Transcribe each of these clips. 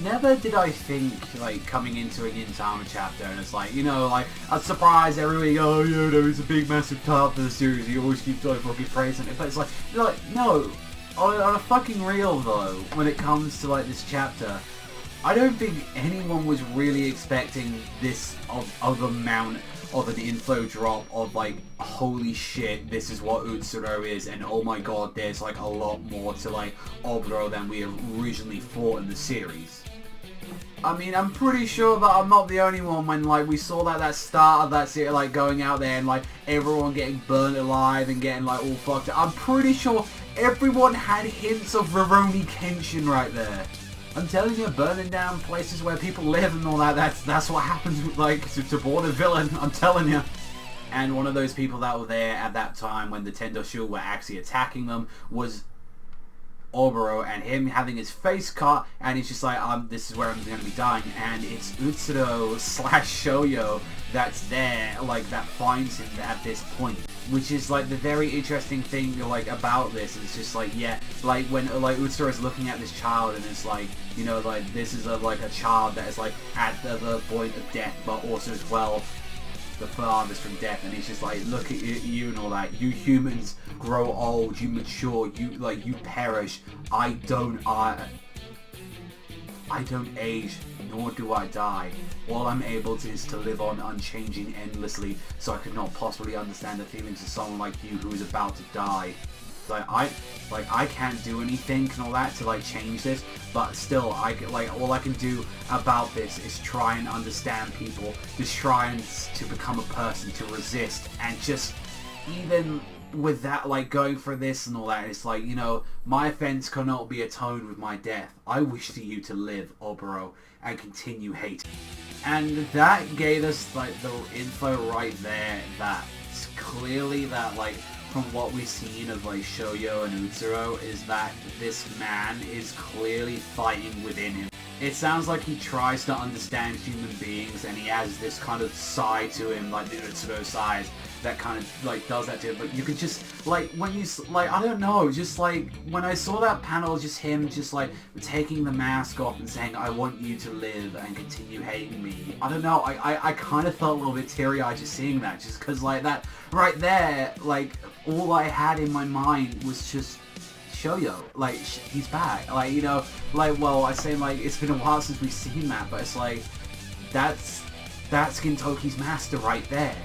never did I think, like, coming into a Gintama chapter, and it's like, you know, like, I'd surprise everybody, oh, you know, it's a big, massive part of the series, you always keep fucking praising it, but it's like, no, on a fucking real, though, when it comes to, like, this chapter, I don't think anyone was really expecting this of amount of an info drop of, like, holy shit, this is what Utsuro is, and oh my god, there's, like, a lot more to, like, Oboro than we originally thought in the series. I mean, I'm pretty sure that I'm not the only one when, like, we saw that start of that series, like, going out there and, like, everyone getting burnt alive and getting, like, all fucked up. I'm pretty sure everyone had hints of Rurouni Kenshin right there. I'm telling you, burning down places where people live and all that, that's what happens, like, to board a villain, I'm telling you. And one of those people that were there at that time when the Tendoshu were actually attacking them was Oboro, and him having his face cut, and he's just like, this is where I'm going to be dying, and it's Utsuro / Shouyou that's there, like, that finds him at this point. Which is, like, the very interesting thing, like, about this. It's just, like, yeah, like, when, like, Utsuro is looking at this child, and it's like, you know, like, this is, like, a child that is, like, at the point of death, but also as well, the farthest from death, and he's just like, look at you and all that. You humans grow old, you mature, you, like, you perish. I don't age, nor do I die. All I'm able to is to live on unchanging endlessly, so I could not possibly understand the feelings of someone like you who is about to die. Like, I can't do anything and all that to, like, change this, but still, all I can do about this is try and understand people, just try to become a person, to resist, and just, even with that, like, going for this and all that, it's like, you know, my offense cannot be atoned with my death. I wish for you to live, Oboro, and continue hating. And that gave us, like, the info right there that clearly that, like, from what we've seen of, like, Shouyou and Utsuro, is that this man is clearly fighting within him. It sounds like he tries to understand human beings, and he has this kind of side to him, like the Utsuro side, that kind of, like, does that to him. But you could just, like, when you, like, I don't know, just, like, when I saw that panel, just him, just, like, taking the mask off and saying, I want you to live and continue hating me. I don't know, I kind of felt a little bit teary-eyed just seeing that, just because, like, that, right there, like, all I had in my mind was just Shouyou, like, he's back, like, you know, like, well, I say, like, it's been a while since we've seen that, but it's like, that's Gintoki's master right there,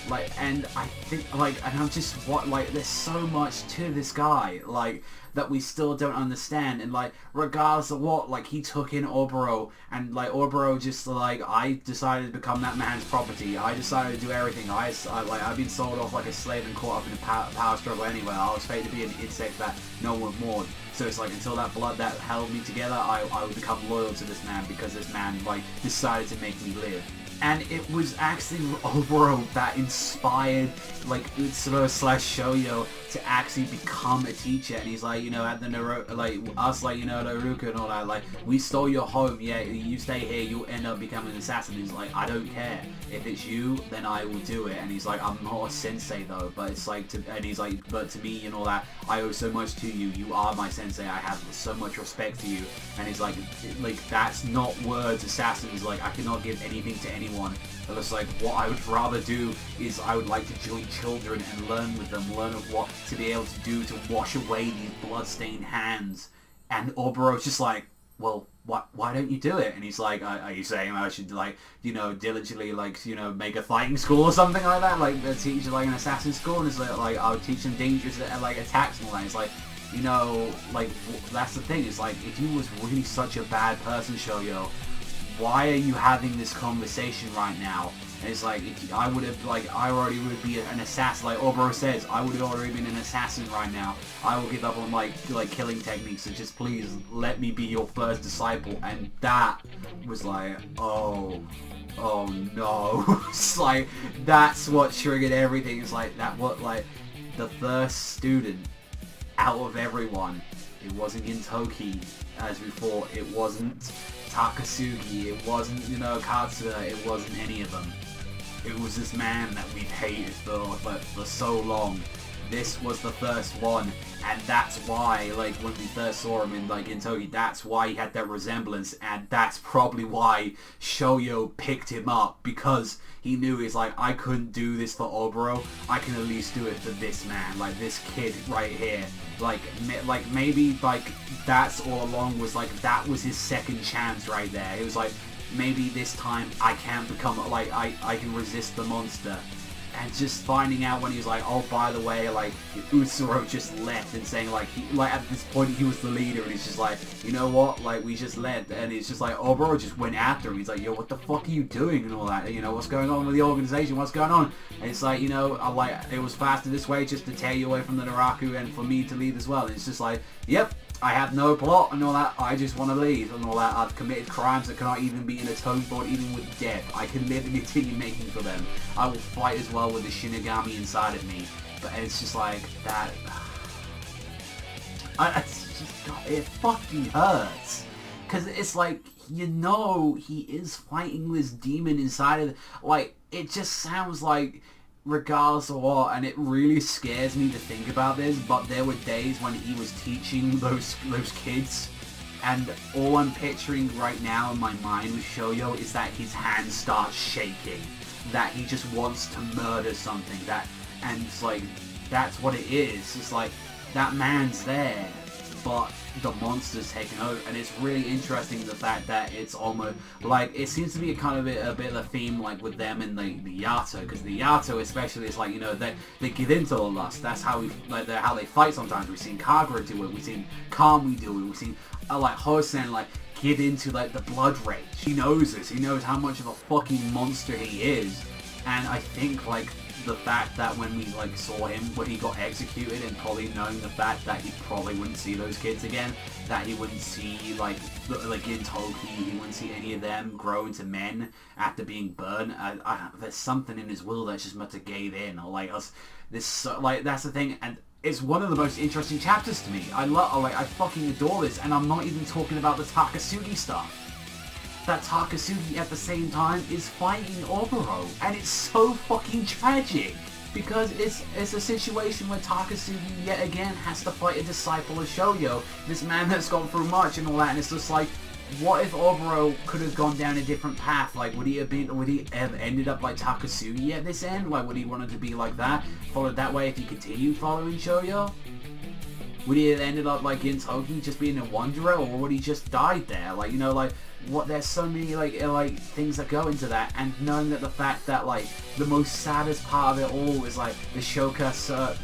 like, and I think, like, and I'm just, what, like, there's so much to this guy, like, that we still don't understand, and, like, regardless of what, like, he took in Oboro, and, like, Oboro just, like, I decided to become that man's property, I decided to do everything, I've been sold off like a slave and caught up in a power struggle anyway, I was fated to be an insect that no one mourned, so it's like, until that blood that held me together, I would become loyal to this man, because this man, like, decided to make me live. And it was actually Oboro that inspired, like, Utsuro / Shouyou to actually become a teacher. And he's like, you know, at the Naruto, like, us, like, you know, Naruto and all that, like, we stole your home, yeah, you stay here, you'll end up becoming an assassin. He's like, I don't care. If it's you, then I will do it. And he's like, I'm not a sensei, though, but it's like, and he's like, but to me and all that, I owe so much to you. You are my sensei. I have so much respect for you. And he's like, that's not words, assassin. He's like, I cannot give anything to anyone. But it's like, what I would rather do is I would like to join children and learn with them, learn of what to be able to do to wash away these blood-stained hands. And Oboro's just like, well, why don't you do it? And he's like, are you saying I should, like, you know, diligently, like, you know, make a fighting school or something like that? Like, teach, like, an assassin school? And it's like I would teach them dangerous, like, attacks and all that. It's like, you know, like, that's the thing. It's like, if you was really such a bad person, Shouyou, why are you having this conversation right now? And it's like, if I would have, like, I already would be an assassin, like Oboro says, I would have already been an assassin right now. I will give up on, like killing techniques, so just please let me be your first disciple. And that was like, oh no. It's like, that's what triggered everything. It's like, that what, like, the first student out of everyone, it wasn't Gintoki, as we thought, it wasn't Takasugi, it wasn't, you know, Katsura, it wasn't any of them. It was this man that we've hated for so long. This was the first one, And that's why, like, when we first saw him in, like, Gintoki, that's why he had that resemblance, and that's probably why Shouyou picked him up, because he knew he's like, I couldn't do this for Oboro, I can at least do it for this man, like, this kid right here. Like maybe, like, that's all along was, like, that was his second chance right there. It was like, maybe this time I can become, like, I can resist the monster. And just finding out when he was like, oh, by the way, like, Utsuro just left, and saying, like, at this point he was the leader, and he's just like, you know what, like, we just left, and it's just like, Oboro just went after him. He's like, yo, what the fuck are you doing, and all that, you know, what's going on with the organization, what's going on? And it's like, you know, it was faster this way just to tear you away from the Naraku and for me to leave as well. And it's just like, yep, I have no plot and all that, I just want to leave and all that. I've committed crimes that cannot even be atoned for, even with death. I can live and continue making for them. I will fight as well with the Shinigami inside of me. But it's just like, that... it fucking hurts. Because it's like, you know, he is fighting this demon inside of... Like, it just sounds like... regardless of what, and it really scares me to think about this, but there were days when he was teaching those kids, and all I'm picturing right now in my mind with Shouyou is that his hand starts shaking, that he just wants to murder something, and it's like, that's what it is. It's like, that man's there, but the monster's taking over, and it's really interesting the fact that it's almost like, it seems to be a kind of a bit of a theme, like with them and the Yato, because the Yato especially is like, you know, they give into the lust. That's how how they fight sometimes. We've seen Kagura do it, we've seen Kami do it, we've seen like Hosen like give into like the blood rage. He knows this, he knows how much of a fucking monster he is, and I think like the fact that when we like saw him when he got executed, and probably knowing the fact that he probably wouldn't see those kids again, that he wouldn't see like Gintoki, he wouldn't see any of them grow into men after being burned. There's something in his will that's just meant to give in, or like us. Like that's the thing, and it's one of the most interesting chapters to me. I fucking adore this, and I'm not even talking about the Takasugi stuff. That Takasugi at the same time is fighting Oboro, and it's so fucking tragic, because it's a situation where Takasugi yet again has to fight a disciple of Shouyou, this man that's gone through much and all that, and it's just like, what if Oboro could have gone down a different path? Like, would he have ended up like Takasugi at this end? Like, would he wanted to be like that, followed that way if he continued following Shouyou? Would he have ended up like Gintoki, just being a wanderer, or would he just died there? Like, you know, like, what, there's so many like things that go into that, and knowing that the fact that like the most saddest part of it all is like the Shoka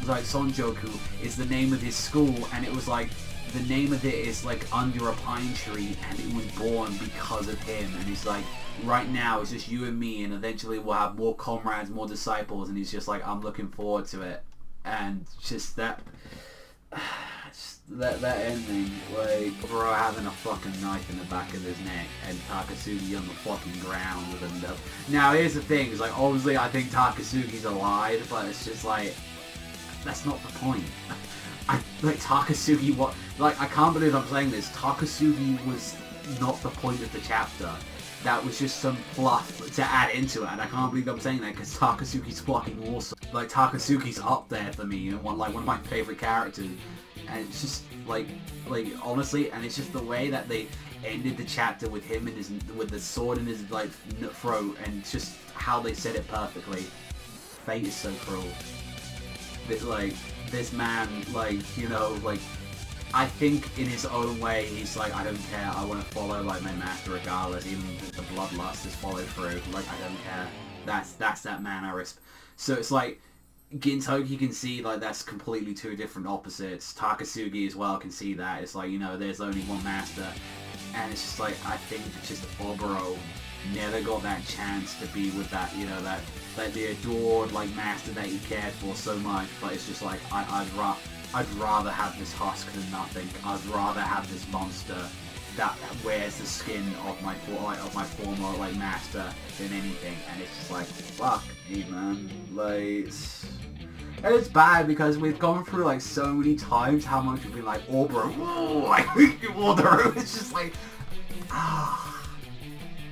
like Sonjoku is the name of his school, and it was like the name of it is like under a pine tree, and it was born because of him, and he's like, right now it's just you and me, and eventually we'll have more comrades, more disciples, and he's just like, I'm looking forward to it. And just that ending, like Oboro having a fucking knife in the back of his neck, and Takasugi on the fucking ground with him. Now here's the thing, it's like, obviously I think Takasugi's alive, but it's just like, that's not the point. Takasugi, I can't believe I'm saying this, Takasugi was not the point of the chapter. That was just some fluff to add into it, and I can't believe I'm saying that, because Takasugi's fucking awesome. Like, Takasugi's up there for me, and one of my favorite characters. And it's just like honestly, and it's just the way that they ended the chapter with him and with the sword in his like throat, and just how they said it perfectly. Fate is so cruel. But like, this man, like, you know, like, I think in his own way he's like, I don't care, I want to follow like my master regardless, even if the bloodlust is followed through. Like, I don't care. That's that man I respect. So it's like, Gintoki can see like that's completely two different opposites. Takasugi as well can see that. It's like, you know, there's only one master, and it's just like, I think just Oboro never got that chance to be with that, you know, that the adored like master that he cared for so much. But it's just like, I'd rather have this husk than nothing. I'd rather have this monster that wears the skin of my former like master than anything. And it's just like, fuck me, man. Like, and it's bad because we've gone through like so many times how much we've been like, Oboro, like Oboro. It's just like,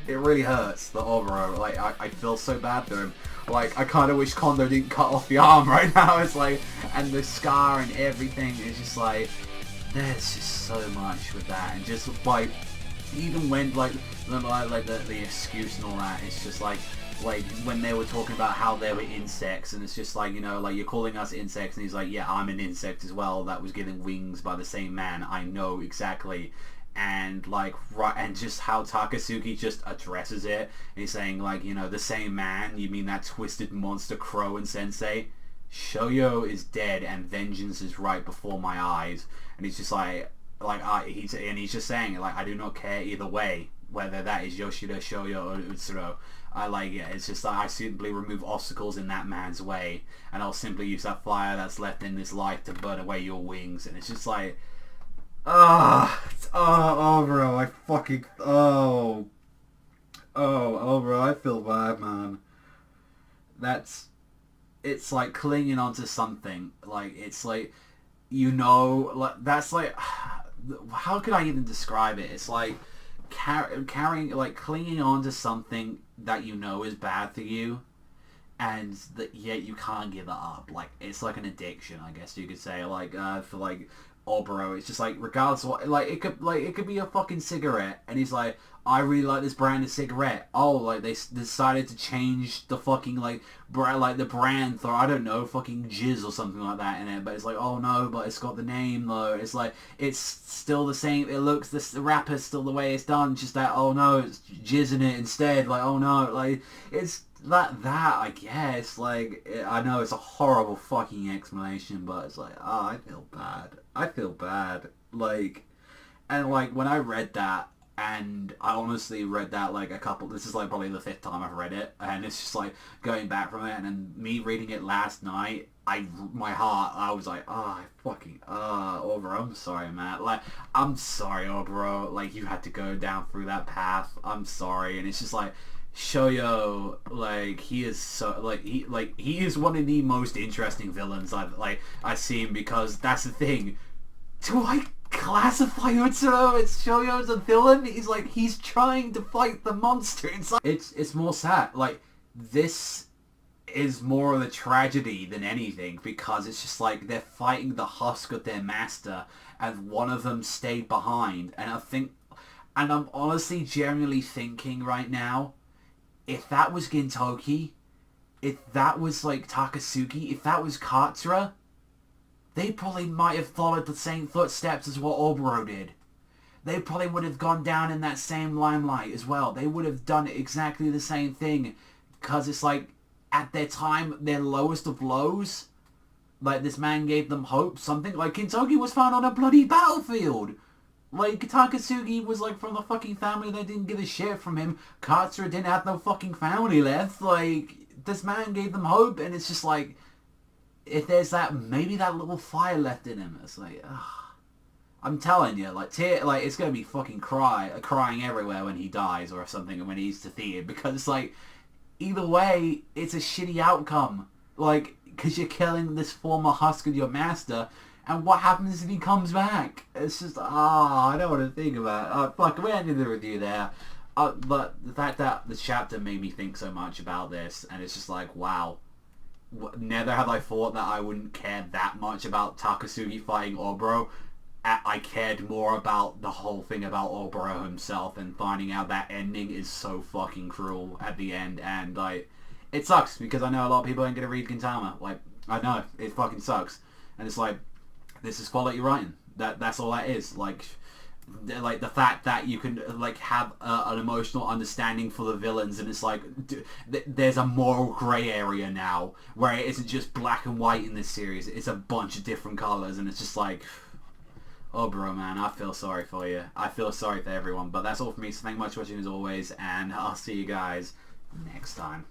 it really hurts that Oboro, like, I feel so bad for him. Like, I kind of wish Kondo didn't cut off the arm right now. It's like, and the scar and everything is just like, there's just so much with that. And just, like, even when, like the excuse and all that, it's just like when they were talking about how they were insects, and it's just like, you know, like, you're calling us insects, and he's like, yeah, I'm an insect as well, that was given wings by the same man, I know exactly. And like, right, and just how Takasugi just addresses it, and he's saying, like, you know, the same man, you mean that twisted monster Crow and Sensei? Shouyou is dead and vengeance is right before my eyes. And he's just like he's just saying, like, I do not care either way, whether that is Yoshida, Shouyou, or Utsuro. It's just like, I simply remove obstacles in that man's way, and I'll simply use that fire that's left in this life to burn away your wings. And it's just like, bro, I fucking, bro, I feel bad, man. It's like clinging onto something, like, it's like, you know, like, that's like, how could I even describe it? It's like carrying, like, clinging on to something that you know is bad for you, and that yet you can't give it up. Like, it's like an addiction, I guess you could say. Like, for like Oboro, it's just like, regardless of what, like, it could be a fucking cigarette, and he's like, I really like this brand of cigarette. Oh, like, they decided to change the fucking, like, the brand for, I don't know, fucking Jizz or something like that in it. But it's like, oh no, but it's got the name though. It's like, it's still the same. It looks, the wrapper's still the way it's done. Just that, oh no, it's Jizz in it instead. Like, oh no, like, it's that I guess. Like, I know it's a horrible fucking explanation, but it's like, oh, I feel bad. Like, and like, when I read that, and I honestly read that like this is like probably the 5th time I've read it, and it's just like going back from it, and then me reading it last night, I was like, Oboro, I'm sorry, man. Like, I'm sorry, Oboro, like, you had to go down through that path. I'm sorry. And it's just like, Shouyou, like, he is so, like, he is one of the most interesting villains I've seen, because that's the thing. Do I classify Utsuro as Shouyou as a villain? He's trying to fight the monster inside. It's more sad. Like, this is more of a tragedy than anything, because it's just like, they're fighting the husk of their master, and one of them stayed behind. And I'm honestly genuinely thinking right now, if that was Gintoki, if that was like Takasugi, if that was Katsura, they probably might have followed the same footsteps as what Oboro did. They probably would have gone down in that same limelight as well. They would have done exactly the same thing. Because it's like, at their time, their lowest of lows, like, this man gave them hope. Something like, Gintoki was found on a bloody battlefield. Like, Takasugi was like from the fucking family that didn't give a shit from him. Katsura didn't have no fucking family left. Like, this man gave them hope, and it's just like, if there's maybe that little fire left in him, it's like, I'm telling you, like, it's gonna be fucking crying everywhere when he dies or something, and when he's defeated, because it's like, either way, it's a shitty outcome, like, because you're killing this former husk of your master, and what happens if he comes back? It's just, I don't want to think about it. Fuck, we ended the review there. But the fact that the chapter made me think so much about this, and it's just like, wow. Never have I thought that I wouldn't care that much about Takasugi fighting Oboro. I cared more about the whole thing about Oboro himself, and finding out that ending is so fucking cruel at the end. And like, it sucks, because I know a lot of people ain't gonna read Gintama. Like, I know, it fucking sucks. And it's like, this is quality writing. That's all that is. Like, the fact that you can like have an emotional understanding for the villains, and it's like, there's a moral grey area now where it isn't just black and white in this series, it's a bunch of different colours, and it's just like, oh bro, man, I feel sorry for you. I feel sorry for everyone. But that's all for me, so thank you much for watching as always, and I'll see you guys next time.